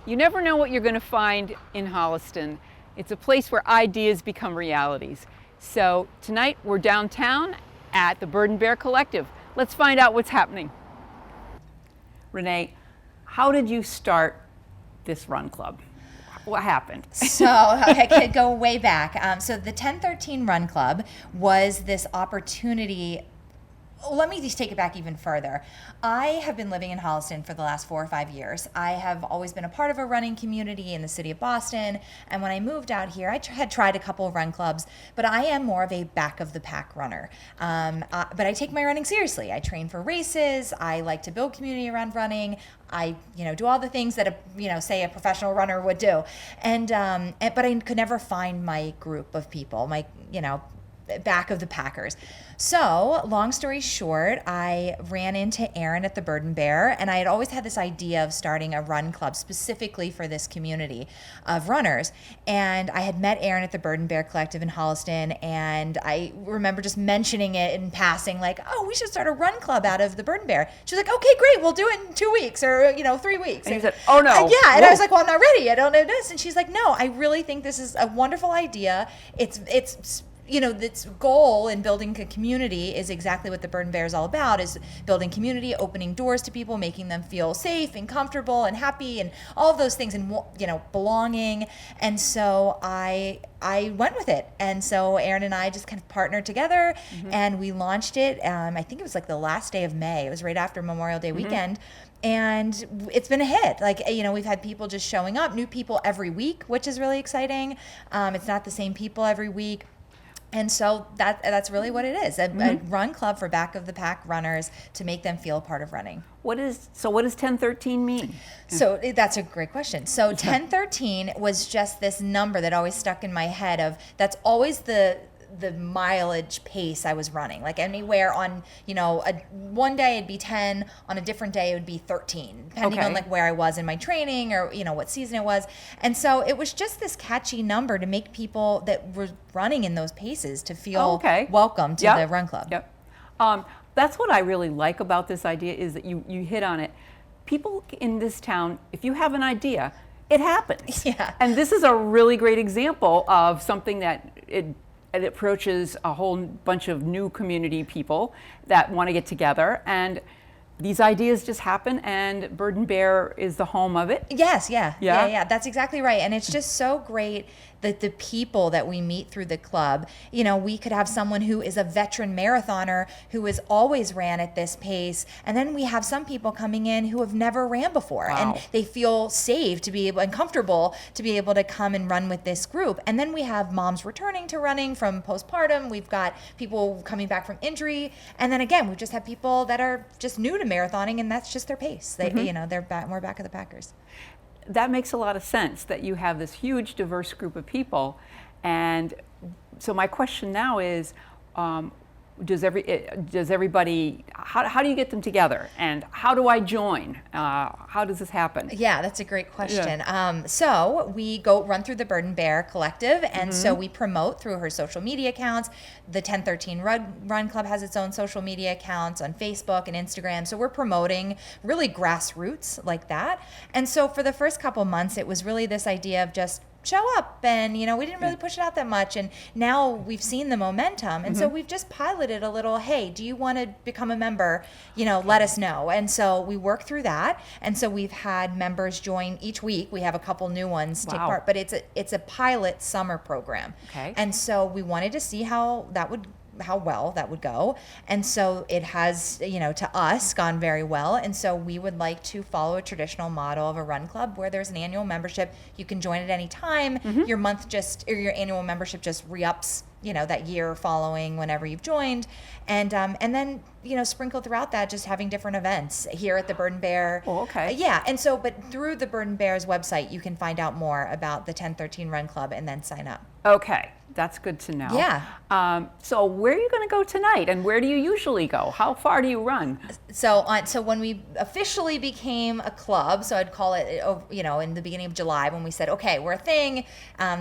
You never know what you're going to find in Holliston. It's a place where ideas become realities. So tonight we're downtown at the Bird and Bear Collective. Let's find out what's happening. Renee, how did you start this run club? What happened? So I could go way back. So the 1013 Run Club was this opportunity. Let me just take it back even further. I have been living in Holliston for the last 4 or 5 years. I have always been a part of a running community in the city of Boston. And when I moved out here, I had tried a couple of run clubs, but I am more of a back of the pack runner. But I take my running seriously. I train for races. I like to build community around running. I, do all the things that say a professional runner would do. But I could never find my group of people, back of the packers. So, long story short, I ran into Aaron at the Bird and Bear, and I had always had this idea of starting a run club specifically for this community of runners. And I had met Aaron at the Bird and Bear Collective in Holliston, and I remember just mentioning it in passing, like, oh, we should start a run club out of the Bird and Bear. She was like, okay, great, we'll do it in 2 weeks or 3 weeks. And you said, oh no. Yeah, and I was like, well, I'm not ready. I don't know this. And she's like, no, I really think this is a wonderful idea. It's its goal in building a community is exactly what the Bird and Bear is all about, is building community, opening doors to people, making them feel safe and comfortable and happy and all of those things, and belonging. And so I went with it. And so Aaron and I just kind of partnered together, and we launched it. I think it was like the last day of May. It was right after Memorial Day weekend. And it's been a hit. We've had people just showing up, new people every week, which is really exciting. It's not the same people every week. And so that's really what it is, a run club for back of the pack runners to make them feel a part of running. What does 1013 mean? So that's a great question. So 1013 was just this number that always stuck in my head of that's always the mileage pace I was running. Like anywhere on, one day it'd be 10, on a different day it would be 13, depending on like where I was in my training or, what season it was. And so it was just this catchy number to make people that were running in those paces to feel welcome to the run club. Yep. That's what I really like about this idea, is that you hit on it. People in this town, if you have an idea, it happens. Yeah. And this is a really great example of something that it approaches a whole bunch of new community people that want to get together, and these ideas just happen, and Bird and Bear is the home of it. Yes, yeah. That's exactly right. And it's just so great that the people that we meet through the club, we could have someone who is a veteran marathoner who has always ran at this pace, and then we have some people coming in who have never ran before, and they feel safe to be able and comfortable to be able to come and run with this group. And then we have moms returning to running from postpartum. We've got people coming back from injury, and then again, we just have people that are just new to marathoning, and that's just their pace. They, they're more back of the packers. That makes a lot of sense, that you have this huge diverse group of people. And so my question now is, does everybody, how do you get them together, and how do I join? How does this happen? Yeah, that's a great question. So we go run through the Bird and Bear Collective, and so we promote through her social media accounts. The 1013 Run Club has its own social media accounts on Facebook and Instagram, so we're promoting really grassroots like that. And so for the first couple months, it was really this idea of just show up, and we didn't really push it out that much, and now we've seen the momentum, and so we've just piloted a little, hey, do you want to become a member, let us know. And so we work through that, and so we've had members join each week. We have a couple new ones take part, but it's a pilot summer program. And so we wanted to see how well that would go. And so it has, to us, gone very well. And so we would like to follow a traditional model of a run club where there's an annual membership. You can join at any time. Your your annual membership just re-ups, that year following whenever you've joined. And then, sprinkled throughout that, just having different events here at the Bird and Bear. Oh, okay. Yeah. And so, but through the Bird and Bear's website, you can find out more about the 1013 Run Club and then sign up. Okay. That's good to know. Yeah. So where are you going to go tonight, and where do you usually go? How far do you run? So when we officially became a club, so I'd call it, in the beginning of July, when we said, okay, we're a thing,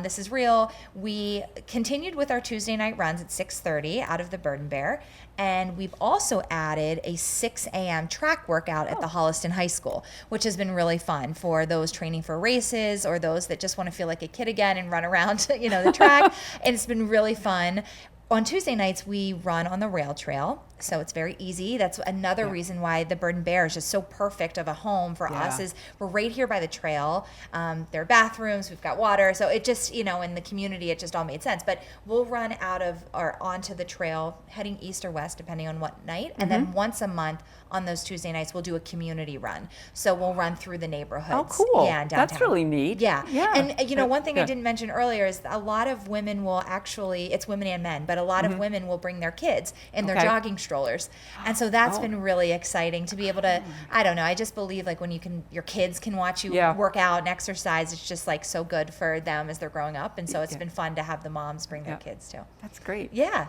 this is real, we continued with our Tuesday night runs at 6:30 out of the Bird Bear. And we've also added a 6 a.m. track workout at the Holliston High School, which has been really fun for those training for races or those that just want to feel like a kid again and run around, the track. And it's been really fun. On Tuesday nights, we run on the rail trail, so it's very easy. That's another reason why the Bird and Bear is just so perfect of a home for us, is we're right here by the trail. There are bathrooms, we've got water, so it just, in the community, it just all made sense. But we'll run out of or onto the trail, heading east or west, depending on what night, and then once a month on those Tuesday nights, we'll do a community run. So we'll run through the neighborhoods. Oh, cool. Yeah, in downtown. That's really neat. Yeah. And, one thing I Yeah. didn't mention earlier is a lot of women will actually, it's women and men, but a lot of women will bring their kids in their jogging strollers. And so that's been really exciting to be able to, I don't know, I just believe like when your kids can watch you work out and exercise, it's just like so good for them as they're growing up. And so it's been fun to have the moms bring their kids too. That's great. Yeah.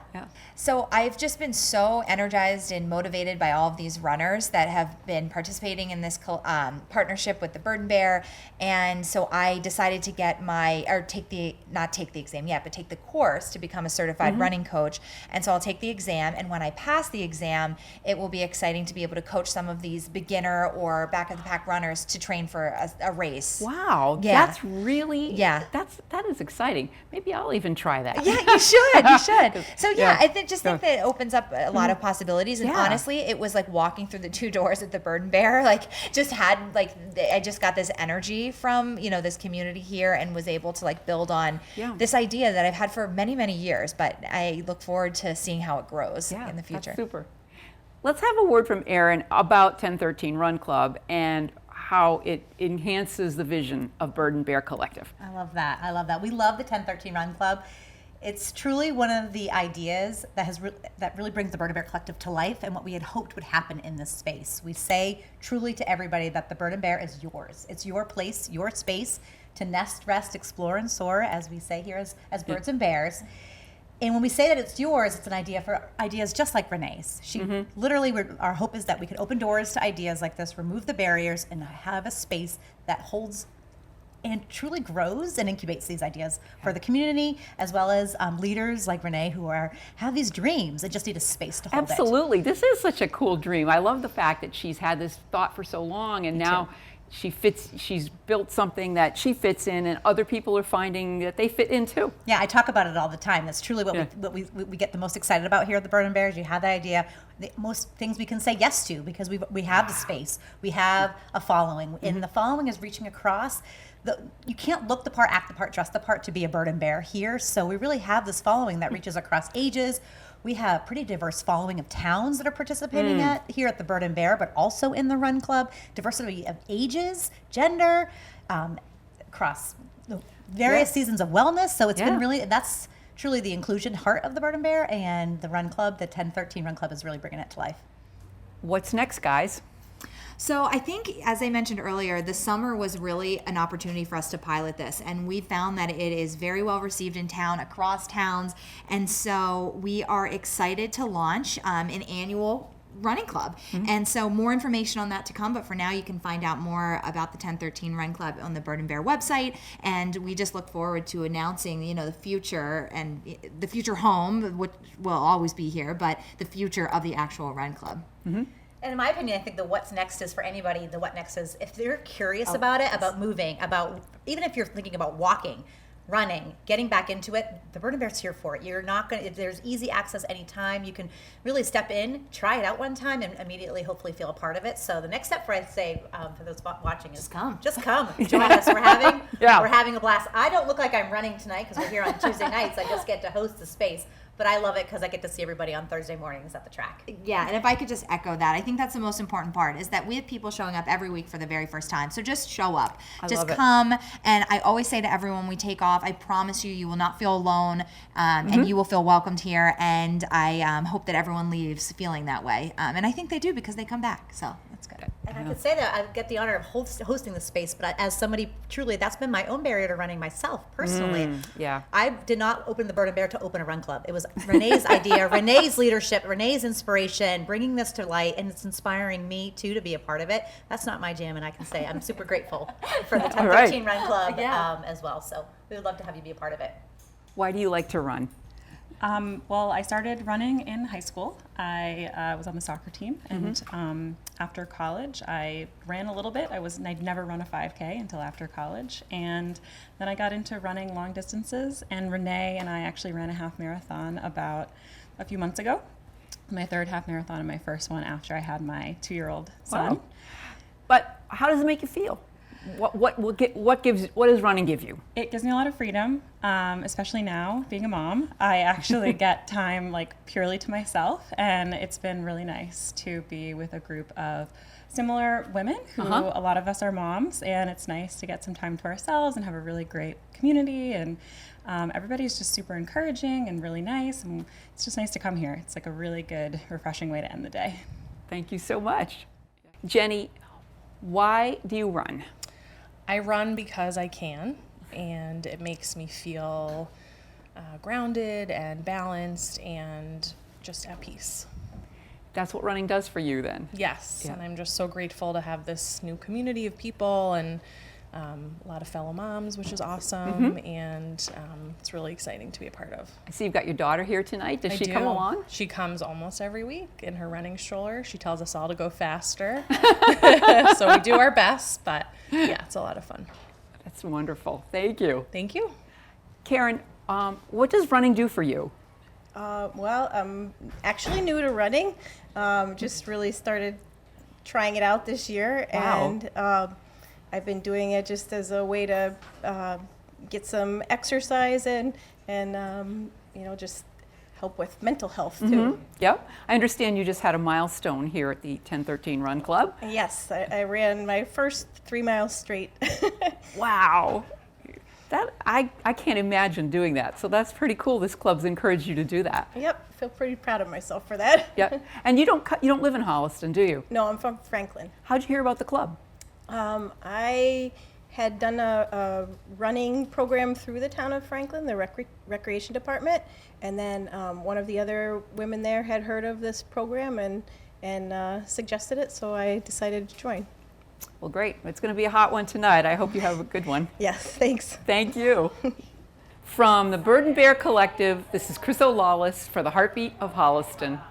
So I've just been so energized and motivated by all of these runners that have been participating in this partnership with the Bird and Bear. And so I decided to take the course to become a certified running coach. And so I'll take the exam. And when I pass the exam, it will be exciting to be able to coach some of these beginner or back of the pack runners to train for a race. Wow. Yeah. That's really, that is exciting. Maybe I'll even try that. Yeah, you should. You should. So I think that it opens up a lot of possibilities. And honestly, it was like walking through the 2 doors at the Bird and Bear. Like, I just got this energy from this community here, and was able to like build on this idea that I've had for many, many years. But I look forward to seeing how it grows in the future. That's super. Let's have a word from Erin about 1013 Run Club and how it enhances the vision of Bird and Bear Collective. I love that. We love the 1013 Run Club. It's truly one of the ideas that really brings the Bird and Bear Collective to life, and what we had hoped would happen in this space. We say truly to everybody that the Bird and Bear is yours. It's your place, your space to nest, rest, explore, and soar, as we say here as birds and bears. And when we say that it's yours, it's an idea for ideas just like Renee's. Literally, our hope is that we could open doors to ideas like this, remove the barriers, and have a space that holds and truly grows and incubates these ideas for the community, as well as leaders like Renee who have these dreams and just need a space to hold it. Absolutely. This is such a cool dream. I love the fact that she's had this thought for so long, and now she's built something that she fits in, and other people are finding that they fit in too. Yeah, I talk about it all the time. That's truly what we get the most excited about here at the Bird and Bears. You have that idea. Most things we can say yes to because we have the space. We have a following, and the following is reaching across. You can't look the part, act the part, dress the part to be a Bird and Bear here. So we really have this following that reaches across ages. We have a pretty diverse following of towns that are participating here at the Bird and Bear, but also in the Run Club. Diversity of ages, gender, across the various seasons of wellness. So it's been really, that's truly the inclusion heart of the Bird and Bear, and the Run Club, the 1013 Run Club, is really bringing it to life. What's next, guys? So I think, as I mentioned earlier, the summer was really an opportunity for us to pilot this, and we found that it is very well received in town, across towns, and so we are excited to launch an annual running club. And so more information on that to come, but for now you can find out more about the 1013 Run Club on the Bird and Bear website, and we just look forward to announcing the future, and the future home, which will always be here, but the future of the actual Run Club. And in my opinion, I think the what's next is for anybody. The what next is if they're curious about it, about moving, about even if you're thinking about walking, running, getting back into it, the Bird and Bear's here for it. You're not going to, there's easy access anytime. You can really step in, try it out one time, and immediately hopefully feel a part of it. So the next step I'd say for those watching is just come. Join us. We're having a blast. I don't look like I'm running tonight because we're here on Tuesday nights. I just get to host the space. But I love it because I get to see everybody on Thursday mornings at the track. Yeah, and if I could just echo that, I think that's the most important part, is that we have people showing up every week for the very first time. So just show up. Just come. And I always say to everyone when we take off, I promise you will not feel alone, and you will feel welcomed here. And I hope that everyone leaves feeling that way. And I think they do because they come back. So that's good. And I could say that I get the honor of hosting the space, but as somebody truly, that's been my own barrier to running myself personally. Yeah. I did not open the Bird and Bear to open a run club. It was Renee's idea, Renee's leadership, Renee's inspiration, bringing this to light, and it's inspiring me too to be a part of it. That's not my jam, and I can say I'm super grateful for the 1013 Run Club as well. So we would love to have you be a part of it. Why do you like to run? Well, I started running in high school. I was on the soccer team, and after college, I ran a little bit. I'd never run a 5K until after college, and then I got into running long distances. And Renee and I actually ran a half marathon about a few months ago. My third half marathon and my first one after I had my 2-year-old son. Wow. But how does it make you feel? What does running give you? It gives me a lot of freedom, especially now being a mom. I actually get time like purely to myself, and it's been really nice to be with a group of similar women who a lot of us are moms, and it's nice to get some time to ourselves and have a really great community, and everybody's just super encouraging and really nice, and it's just nice to come here. It's like a really good, refreshing way to end the day. Thank you so much. Jenny, why do you run? I run because I can, and it makes me feel grounded and balanced and just at peace. That's what running does for you then? Yes, Yeah. and I'm just so grateful to have this new community of people and a lot of fellow moms, which is awesome, and it's really exciting to be a part of. I see you've got your daughter here tonight. Does she come along? She comes almost every week in her running stroller. She tells us all to go faster. So we do our best, but yeah, it's a lot of fun. That's wonderful. Thank you. Thank you. Karen, what does running do for you? Well, I'm actually new to running. Just really started trying it out this year. Wow. And I've been doing it just as a way to get some exercise and just help with mental health too. Yep. I understand you just had a milestone here at the 1013 Run Club. Yes, I ran my first 3 miles straight. Wow. I can't imagine doing that. So that's pretty cool. This club's encouraged you to do that. Yep, feel pretty proud of myself for that. Yeah. And you don't live in Holliston, do you? No, I'm from Franklin. How'd you hear about the club? I had done a running program through the town of Franklin, the recreation department, and then one of the other women there had heard of this program and suggested it, so I decided to join. Well, great. It's going to be a hot one tonight. I hope you have a good one. Yes, thanks. Thank you. From the Bird and Bear Collective, this is Chris O'Lawless for the Heartbeat of Holliston.